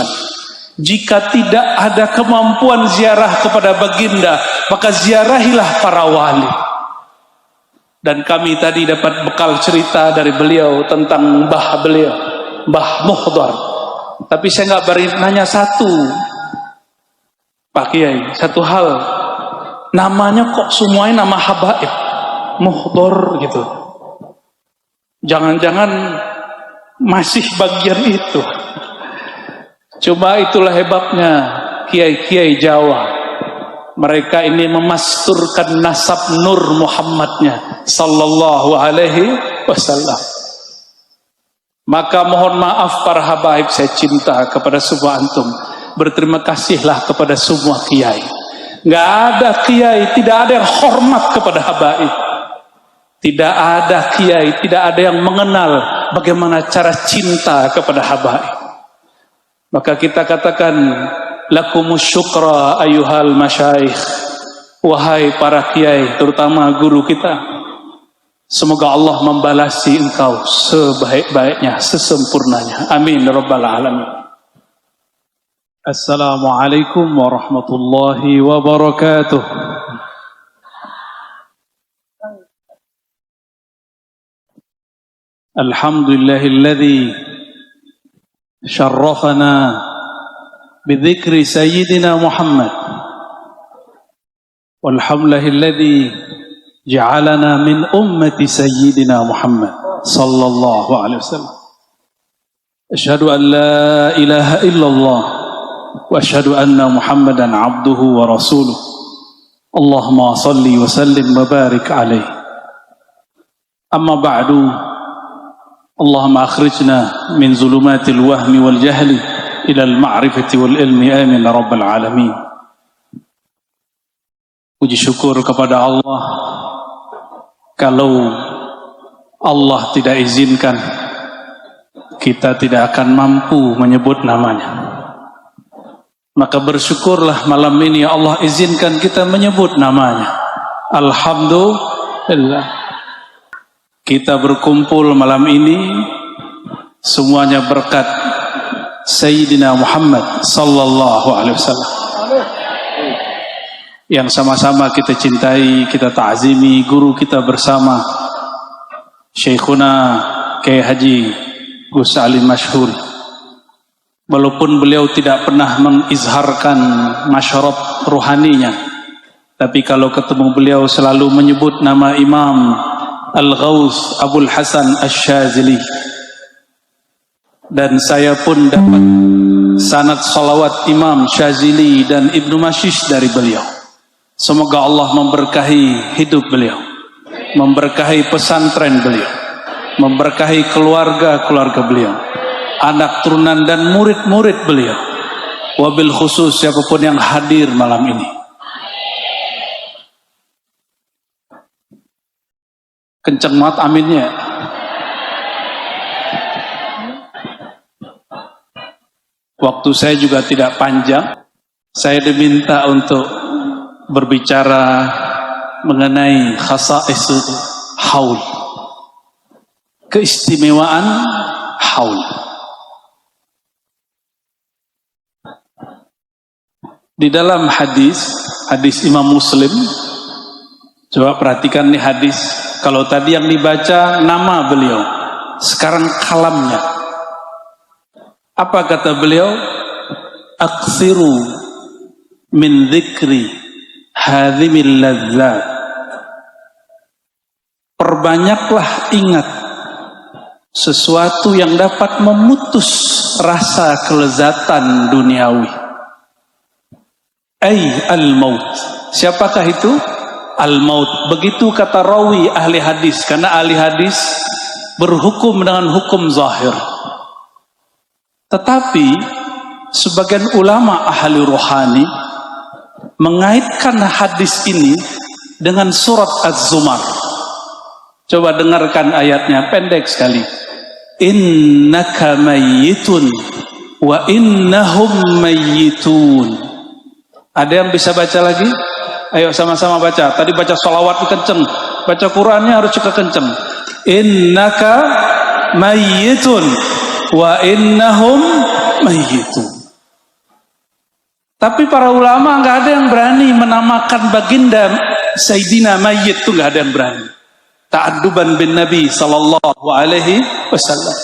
Tuhan. Jika tidak ada kemampuan ziarah kepada baginda, maka ziarahilah para wali. Dan kami tadi dapat bekal cerita dari beliau tentang mbah beliau, Mbah Muhdar. Tapi saya nggak beri nanya satu, Pak Kiai, satu hal. Namanya kok semuanya nama habaib, Muhdar gitu. Jangan-jangan masih bagian itu. Coba itulah hebatnya kiai-kiai Jawa. Mereka ini memasturkan nasab Nur Muhammadnya sallallahu alaihi wasallam. Maka mohon maaf para habaib, saya cinta kepada semua antum. Berterima kasihlah kepada semua kiai. Nggak ada kiai, tidak ada yang hormat kepada habaib. Tidak ada kiai, tidak ada yang mengenal bagaimana cara cinta kepada habaib. Maka kita katakan, lakumus syukra ayuhal masyaikh. Wahai para kiai, terutama guru kita, semoga Allah membalasi engkau sebaik-baiknya, sesempurnanya. Amin rabbal alamin. Assalamualaikum warahmatullahi wabarakatuh. Alhamdulillahilladzi syarrafana bidzikri sayyidina Muhammad. Walhamdulillahilladzi ja'alana min ummati sayyidina Muhammad sallallahu alaihi wasallam. Asyhadu an la ilaha illallah wa asyhadu anna Muhammadan abduhu wa rasuluh. Allahumma salli wa sallim wa barik alaihi. Amma ba'du. Allahumma akhrijna min zulumatil wahmi wal jahli ila al ma'rifati wal ilmi, amin rabbal alamin. Puji syukur kepada Allah. Kalau Allah tidak izinkan, kita tidak akan mampu menyebut namanya. Maka bersyukurlah malam ini Allah izinkan kita menyebut namanya. Alhamdulillah. Kita berkumpul malam ini semuanya berkat Sayyidina Muhammad sallallahu alaihi wasallam, yang sama-sama kita cintai, kita ta'zimi. Guru kita bersama Syekhuna Kiai Haji Gus Ali Masyhur. Walaupun beliau tidak pernah mengizharkan masyarab ruhaninya, tapi kalau ketemu beliau selalu menyebut nama Imam Al-Ghaus Abul Hasan Asy-Syadzili. Dan saya pun dapat sanad salawat Imam Syadzili dan Ibnu Masyish dari beliau. Semoga Allah memberkahi hidup beliau, memberkahi pesantren beliau, memberkahi keluarga-keluarga beliau, anak turunan dan murid-murid beliau. Wabil khusus siapapun yang hadir malam ini. Kenceng banget aminnya. Waktu saya juga tidak panjang. Saya diminta untuk berbicara mengenai khasa'is haul, keistimewaan haul. Di dalam hadis Imam Muslim, coba perhatikan nih hadis. Kalau tadi yang dibaca nama beliau, sekarang kalamnya. Apa kata beliau? Aksiru min dzikri hadhimil ladzat. Perbanyaklah ingat sesuatu yang dapat memutus rasa kelezatan duniawi. Al-maut. Siapakah itu? Al-maut. Begitu kata rawi ahli hadis, karena ahli hadis berhukum dengan hukum zahir. Tetapi sebagian ulama ahli rohani mengaitkan hadis ini dengan surat Az-Zumar. Coba dengarkan ayatnya, pendek sekali. Innaka mayyitun wa innahum mayyitun. Ada yang bisa baca lagi? Ayo sama-sama baca. Tadi baca sholawat kenceng, baca Qurannya harus juga kenceng. Innaka mayyitun wa innahum mayyitun. Tapi para ulama nggak ada yang berani menamakan baginda Sayyidina Mayyit, itu nggak ada yang berani. Ta'adduban bin Nabi sallallahu alaihi wasallam.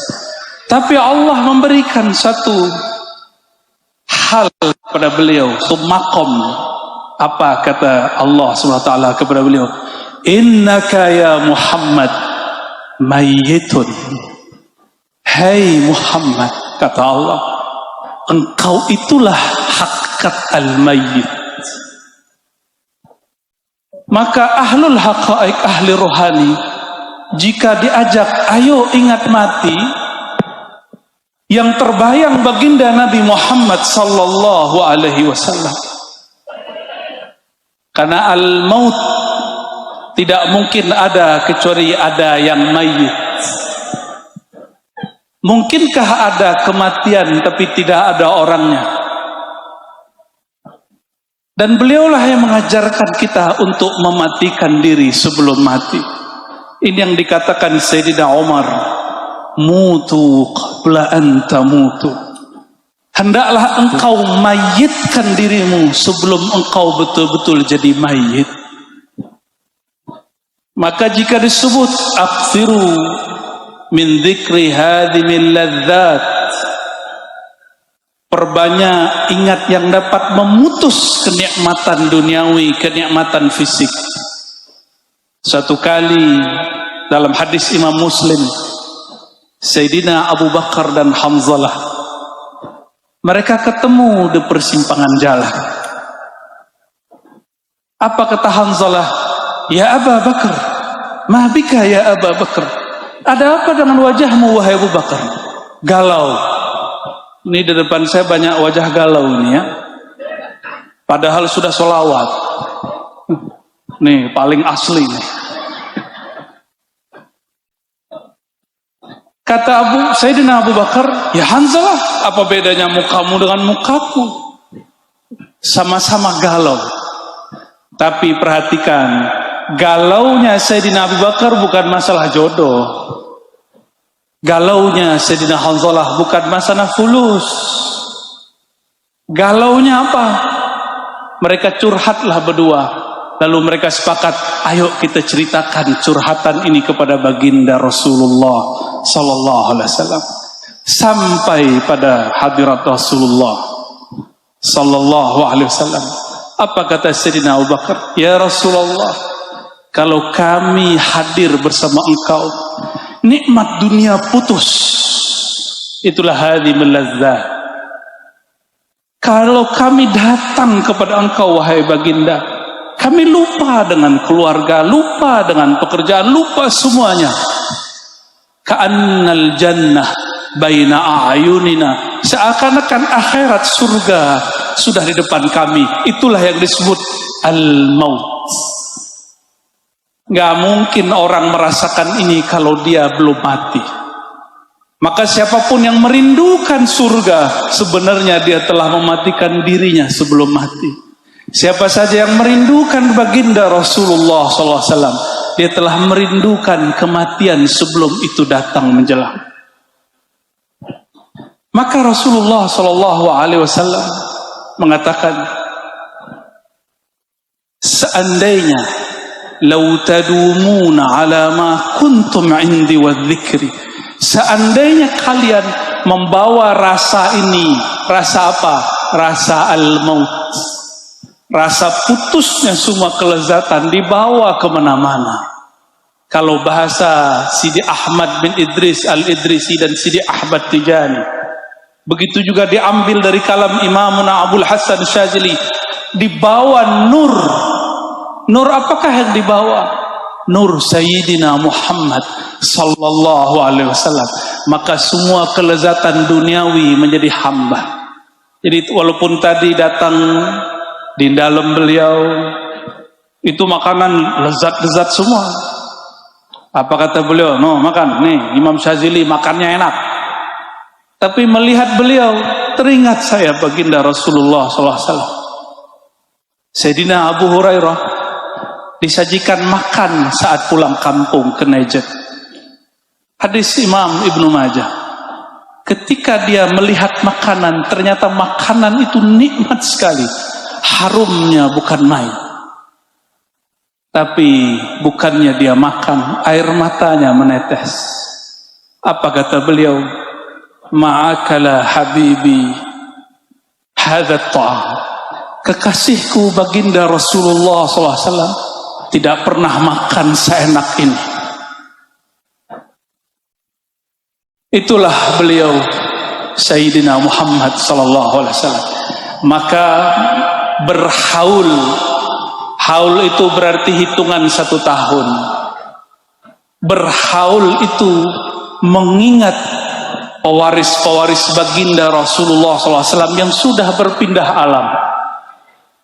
Tapi Allah memberikan satu hal kepada beliau, satu maqam. Apa kata Allah Subhanahu wa taala kepada beliau? Innaka ya Muhammad mayyitun. Hai Muhammad, kata Allah, engkau itulah hakikat al-mayyit. Maka ahlul haqa'iq, ahli rohani, jika diajak ayo ingat mati, yang terbayang baginda Nabi Muhammad sallallahu alaihi wasallam. Karena al-maut tidak mungkin ada kecuali ada yang mayyit. Mungkinkah ada kematian tapi tidak ada orangnya? Dan beliaulah yang mengajarkan kita untuk mematikan diri sebelum mati. Ini yang dikatakan Sayyidina Umar, mutu qabla an tamutu. Hendaklah engkau mayitkan dirimu sebelum engkau betul-betul jadi mayit. Maka jika disebut akthiru min dzikri hadimil ladzat, perbanyak ingat yang dapat memutus kenikmatan duniawi, kenikmatan fisik. Satu kali dalam hadis Imam Muslim, Sayyidina Abu Bakar dan Hamzalah, mereka ketemu di persimpangan jalan. Apa kata Hamzalah? Ya Abu Bakar, ma bika ya Abu Bakar? Ada apa dengan wajahmu wahai Abu Bakar? Galau. Ini di depan saya banyak wajah galau ini ya. Padahal sudah sholawat. Nih paling asli nih. Kata Sayyidina Abu Bakar, ya Hanzalah, apa bedanya mukamu dengan mukaku? Sama-sama galau. Tapi perhatikan, galaunya Sayyidina Abu Bakar bukan masalah jodoh. Galaunya Sayyidina Hanzalah bukan masalah fulus. Galaunya apa? Mereka curhatlah berdua. Lalu mereka sepakat, ayo kita ceritakan curhatan ini kepada baginda Rasulullah sallallahu alaihi wasallam. Sampai pada hadirat Rasulullah sallallahu alaihi wasallam. Apa kata Sayyidina Abu Bakar? Ya Rasulullah, kalau kami hadir bersama engkau, nikmat dunia putus. Itulah hadhimul ladzat. Kalau kami datang kepada engkau wahai baginda, kami lupa dengan keluarga, lupa dengan pekerjaan, lupa semuanya. Ka'annal jannah baina a'yunina. Seakan-akan akhirat surga sudah di depan kami. Itulah yang disebut al-maut. Gak mungkin orang merasakan ini kalau dia belum mati. Maka siapapun yang merindukan surga, sebenarnya dia telah mematikan dirinya sebelum mati. Siapa saja yang merindukan baginda Rasulullah SAW, dia telah merindukan kematian sebelum itu datang menjelang. Maka Rasulullah SAW mengatakan, seandainya lau tadumuna ala ma kuntum indi wa dzikri, seandainya kalian membawa rasa ini, rasa apa? Rasa al-maut, rasa putusnya semua kelezatan dibawa kemana-mana. Kalau bahasa Sidi Ahmad bin Idris al-Idrisi dan Sidi Ahmad Tijani, begitu juga diambil dari kalam Imamuna Abul Hasan Syazili, dibawa nur. Nur apakah yang dibawa? Nur Sayyidina Muhammad sallallahu alaihi wasallam. Maka semua kelezatan duniawi menjadi hamba. Jadi walaupun tadi datang di dalam beliau itu makanan lezat-lezat semua. Apa kata beliau? No, makan. Nih, Imam Syazili makannya enak. Tapi melihat beliau, teringat saya baginda Rasulullah SAW. Sayyidina Abu Hurairah disajikan makan saat pulang kampung ke Najd. Hadis Imam Ibnu Majah. ketika dia melihat makanan, ternyata makanan itu nikmat sekali, harumnya bukan main. Tapi bukannya dia makan, air matanya menetes. Apa kata beliau? Ma'akala habibi hadza ta'am. Kekasihku baginda Rasulullah SAW tidak pernah makan seenak ini. Itulah beliau Sayyidina Muhammad SAW. Maka berhaul, haul itu berarti hitungan 1 tahun. Berhaul itu mengingat pewaris-pewaris baginda Rasulullah SAW yang sudah berpindah alam.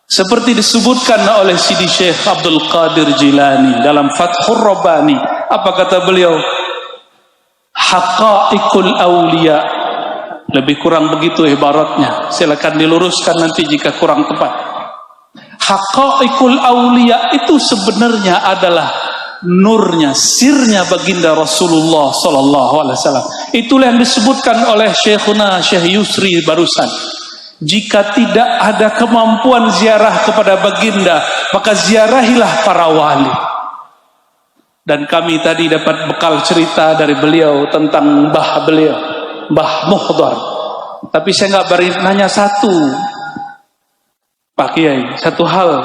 Seperti disebutkan oleh Sidi Syekh Abdul Qadir Jilani dalam Fathur Rabbani. Apa kata beliau? Haqaiqul awliya. Lebih kurang begitu ibaratnya. Silakan diluruskan nanti jika kurang tepat. Haqaiqul awliya itu sebenarnya adalah nurnya, sirnya baginda Rasulullah SAW. Itulah yang disebutkan oleh Syekhuna Syekh Yusri barusan. Jika tidak ada kemampuan ziarah kepada baginda, maka ziarahilah para wali. Dan kami tadi dapat bekal cerita dari beliau tentang mbah beliau, Mbah Muhdar. Tapi saya nggak beri nanya satu, Pak Kiai, satu hal.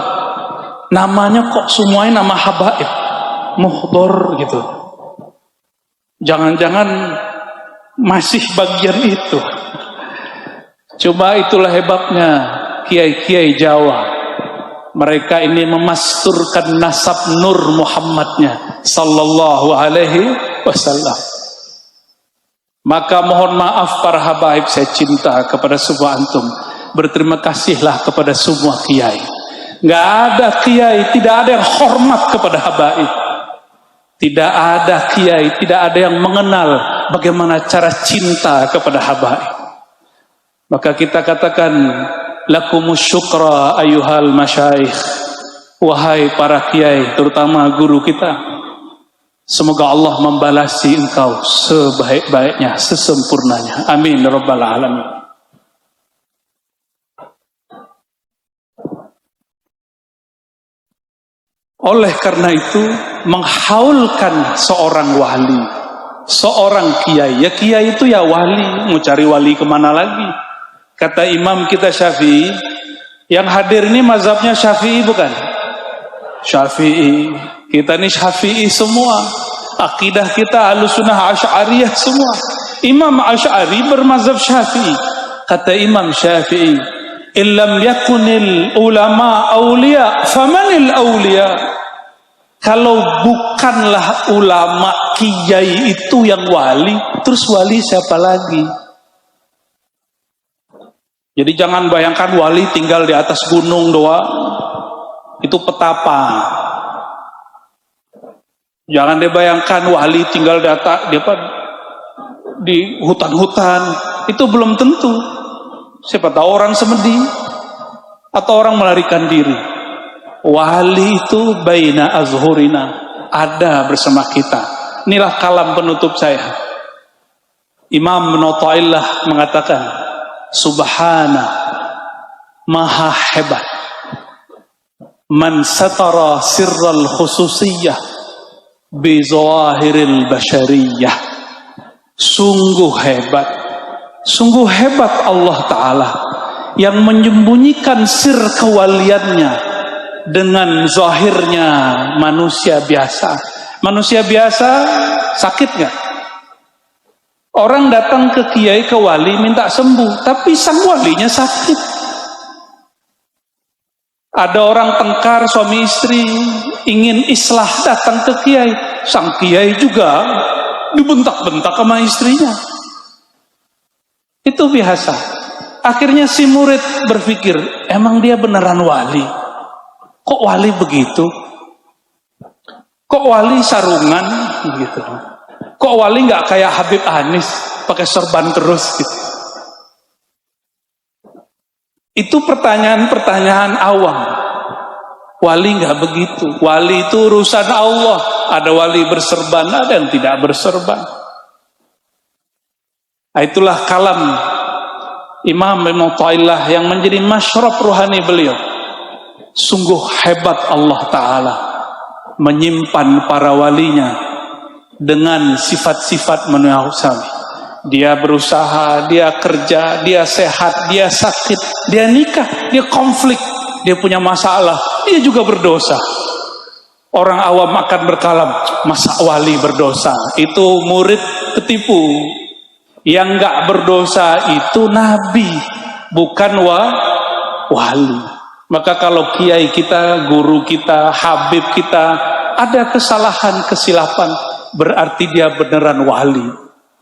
Namanya kok semuanya nama habaib, Muhdar gitu. Jangan-jangan masih bagian itu. Coba itulah hebatnya kiai-kiai Jawa. Mereka ini memasturkan nasab nur Muhammadnya sallallahu alaihi wasallam. Maka mohon maaf para habaib, saya cinta kepada semua antum. Berterima kasihlah kepada semua kiai. Nggak ada kiai, tidak ada yang hormat kepada habaib. Tidak ada kiai, tidak ada yang mengenal bagaimana cara cinta kepada habaib. Maka kita katakan, lakumus syukra ayuhal masyaikh. Wahai para kiai, terutama guru kita, semoga Allah membalasi engkau sebaik-baiknya, sesempurnanya. Amin rabbal alamin. Oleh karena itu, menghaulkan seorang wali, seorang kiai. Ya kiai itu ya wali, mau cari wali kemana lagi? Kata imam kita Syafi'i, yang hadir ini mazhabnya Syafi'i bukan? Syafi'i. Kita ini Syafi'i semua. Akidah kita Ahlussunnah Asy'ariyah semua. Imam Asy'ari bermazhab Syafi'i. Kata Imam Syafi'i, illam yakunil ulama awliya famanil awliya. Kalau bukanlah ulama kiai itu yang wali, terus wali siapa lagi? Jadi jangan bayangkan wali tinggal di atas gunung doang. Itu petapa. Jangan dibayangkan wali tinggal di atas di hutan-hutan. Itu belum tentu. Siapa tahu orang semedi atau orang melarikan diri. Wali itu baina azhurina, ada bersama kita. Inilah kalam penutup saya. Imam Ibnu Athaillah mengatakan, subhana maha hebat man satara sirral khususiyah bi zawahiril basyariyah. Sungguh hebat Allah Ta'ala yang menyembunyikan sir kewaliannya dengan zahirnya manusia biasa. Manusia biasa sakit nggak? Orang datang ke kiai, ke wali minta sembuh, tapi sang walinya sakit. Ada orang tengkar suami istri ingin islah datang ke kiai, sang kiai juga dibentak-bentak sama istrinya. Itu biasa. Akhirnya si murid berpikir, emang dia beneran wali? Kok wali begitu? Kok wali sarungan gitu? Kok wali nggak kayak Habib Anis pakai sorban terus gitu? Itu pertanyaan-pertanyaan awam. Wali nggak begitu. Wali itu urusan Allah. Ada wali berserban, ada yang tidak berserban. Itulah kalam Imam Ibn Athaillah yang menjadi masyrab ruhani beliau. Sungguh hebat Allah Ta'ala menyimpan para walinya dengan sifat-sifat manusiawi. Dia berusaha, dia kerja, dia sehat, dia sakit, dia nikah, dia konflik, dia punya masalah, dia juga berdosa. Orang awam akan berkalam, masa wali berdosa? Itu murid ketipu. Yang enggak berdosa itu nabi, bukan wali. Maka kalau kiai kita, guru kita, habib kita ada kesalahan, kesilapan, berarti dia beneran wali.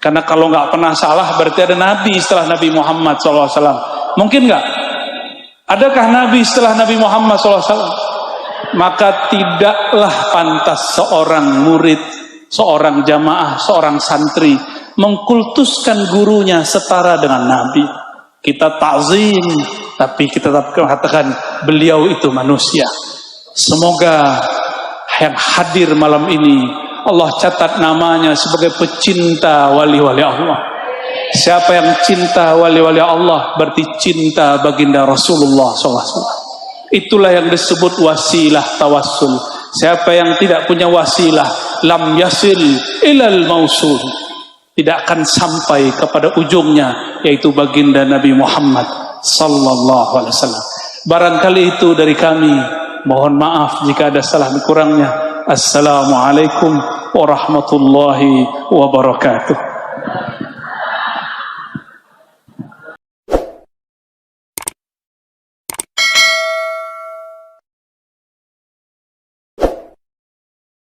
Karena kalau nggak pernah salah berarti ada nabi setelah Nabi Muhammad SAW. Mungkin nggak? Adakah nabi setelah Nabi Muhammad SAW? Maka tidaklah pantas seorang murid, seorang jamaah, seorang santri mengkultuskan gurunya setara dengan nabi. Kita ta'zim, tapi kita tetap katakan beliau itu manusia. Semoga yang hadir malam ini Allah catat namanya sebagai pecinta wali-wali Allah. Siapa yang cinta wali-wali Allah berarti cinta baginda Rasulullah SAW. Itulah yang disebut wasilah tawassul. Siapa yang tidak punya wasilah, lam yasil ilal mausul, tidak akan sampai kepada ujungnya, yaitu baginda Nabi Muhammad sallallahu alaihi wasallam. Barangkali itu dari kami. Mohon maaf jika ada salah kurangnya. Assalamualaikum warahmatullahi wabarakatuh.